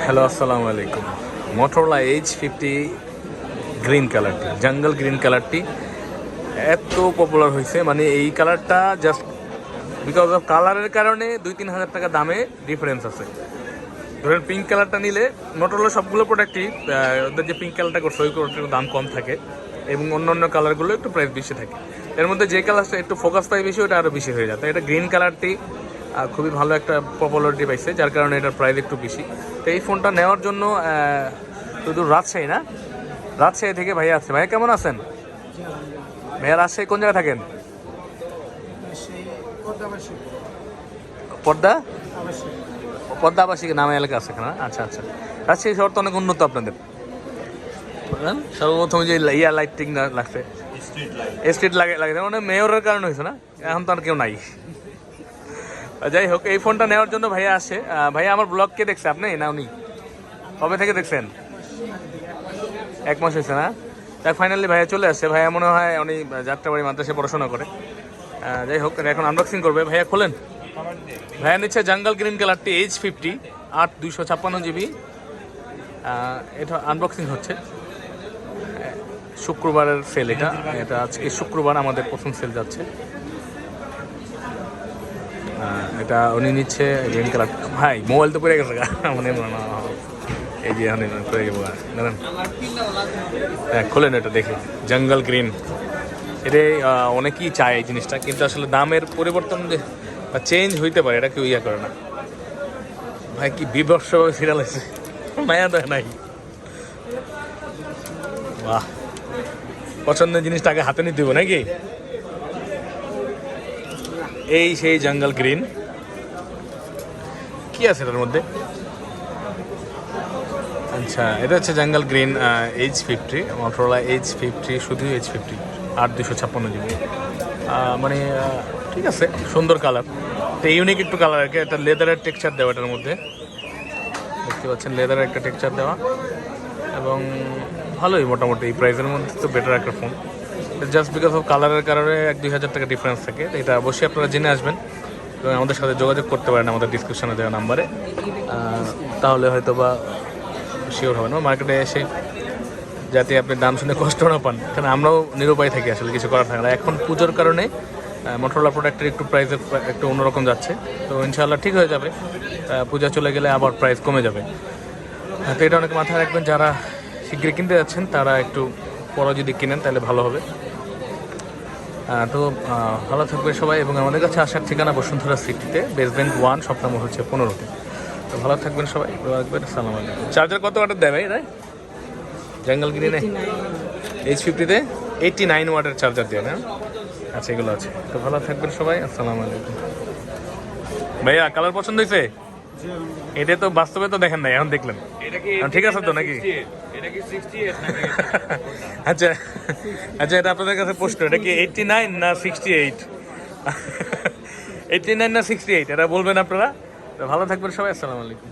Hello, আসসালামু আলাইকুম। Motorola H50 green কালারটি, জঙ্গল গ্রিন কালারটি এত পপুলার হয়েছে, মানে এই কালারটা জাস্ট বিকজ অফ কালারের কারণে 2-3 হাজার টাকা দামে ডিফারেন্স আছে। ধরেন পিঙ্ক কালারটা নিলে মোটরোলা সবগুলো প্রোডাক্টই ওদের যে পিঙ্ক কালারটা করছে ওই প্রোডাক্টের দাম কম থাকে এবং অন্য অন্য কালারগুলো একটু প্রাইস বেশি থাকে। এর মধ্যে যে কালারটা একটু ফোকাস পাই বেশি ওটা আরও বেশি হয়ে যায়। তো এটা গ্রিন কালারটি খুবই ভালো একটা পপুলারিটি পাইছে, যার কারণে এটার প্রাইস একটু বেশি। তো এই ফোনটা নেওয়ার জন্য শুধু রাজশাহী না, রাজশাহী থেকে ভাইয়া আছে। ভাইয়া কেমন আছেন? ভাইয়া রাজশাহী কোন জায়গায় থাকেন? পদ্মা পদ্মা আবাসিক নামে এলাকা আছে না? আচ্ছা আচ্ছা। রাজশাহী শহর তো অনেক উন্নত আপনাদের। সর্বপ্রথম যে লাইটিং লাগছে, স্ট্রিট লাগে মানে মেয়রের কারণে হয়েছে না, এখন তো আর কেউ নাই। যাই হোক, এই ফোনটা নেওয়ার জন্য ভাইয়া আসে। ভাইয়া আমার ব্লগ কে দেখছে? আপনি না উনি? কবে থেকে দেখছেন? 1 মাস হয়েছে না? তাই ফাইনালি ভাইয়া চলে আসছে। ভাইয়া মনে হয় উনি যাত্রাবাড়ি মাদ্রাসায় পড়াশোনা করে। যাই হোক, এখন আনবক্সিং করবে। ভাইয়া খোলেন। ভাইয়া নিচ্ছে জঙ্গল গ্রিন কালারটি H50 8/256 GB। এটা আনবক্সিং হচ্ছে। শুক্রবারের সেল এটা আজকে শুক্রবার আমাদের প্রথম সেল যাচ্ছে। এটা উনি নিচ্ছে গ্রিন কালার। ভাই মোবাইল তো পড়ে গেছে মানে এই যে পড়ে যাবো। জানেন, হ্যাঁ খোলেন এটা দেখে। জঙ্গল গ্রিন এটা অনেকেই চায় এই জিনিসটা, কিন্তু আসলে দামের পরিবর্তন বা চেঞ্জ হইতে পারে, এটা কেউ ইয়া করে না। ভাই কি বিভৎসভাবে সিরিয়াল আছে, মায়া দেয় নাই। বাহ, পছন্দের জিনিসটা আগে হাতে নিতে দেবো নাকি? এই সেই জঙ্গল গ্রিন। কি আছে এটার মধ্যে? আচ্ছা, এটা হচ্ছে জঙ্গল গ্রিন H50, মোটরোলা H50, শুধু H50 8/256 GB। মানে ঠিক আছে, সুন্দর কালার। তো ইউনিক একটু কালার আর কি। একটা লেদারের টেক্সচার দেওয়া এটার মধ্যে, দেখতে পাচ্ছেন লেদারের একটা টেক্সচার দেওয়া, এবং ভালোই মোটামুটি এই প্রাইসের মধ্যে তো বেটার একটা ফোন। জাস্ট বিকজ অফ কালারের কারণে 1-2 হাজার টাকা ডিফারেন্স থাকে। এটা অবশ্যই আপনারা জেনে আসবেন এবং আমাদের সাথে যোগাযোগ করতে পারেন আমাদের ডিসক্রিপশনে দেওয়া নাম্বারে। তাহলে হয়তো বা শিওর হবে না মার্কেটে এসে, যাতে আপনি দাম শুনে কষ্ট না পান। কারণ আমরাও নিরুপায় থাকি, আসলে কিছু করার থাকে না। এখন পুজোর কারণে মোটরোলা প্রোডাক্টের একটু প্রাইসের একটু অন্যরকম যাচ্ছে, তো ইনশাআল্লাহ ঠিক হয়ে যাবে। পূজা চলে গেলে আবার প্রাইস কমে যাবে। তো এটা অনেক মাথায় রাখবেন, যারা শীঘ্রই কিনতে যাচ্ছেন তারা একটু পরে যদি কিনেন তাহলে ভালো হবে। তো ভালো থাকবে সবাই, এবং আমাদের কাছে আসার ঠিকানা বসুন্ধরা সিটিতে, বেসমেন্ট 1, শপ নম্বর হচ্ছে 15-তে। তো ভালো থাকবেন সবাই, রাখবেন। আসসালামু আলাইকুম। চার্জার কত ওয়াটের দেয় ভাই? তাই জঙ্গল গ্রিনে H50-তে 89 ওয়াটের চার্জার দেয় না? আচ্ছা, এগুলো আছে। তো ভালো থাকবেন সবাই, আসসালামু আলাইকুম। ভাইয়া কালার পছন্দ হয়েছে? এটা তো বাস্তবে তো দেখেন নাই, এখন দেখলেন। ঠিক আছে তো নাকি? আচ্ছা আচ্ছা, এটা আপনাদের কাছে প্রশ্ন, এটা কি 89 না 68? 89 না 68 এটা বলবেন আপনারা। তো ভালো থাকবেন সবাই, আসসালামু আলাইকুম।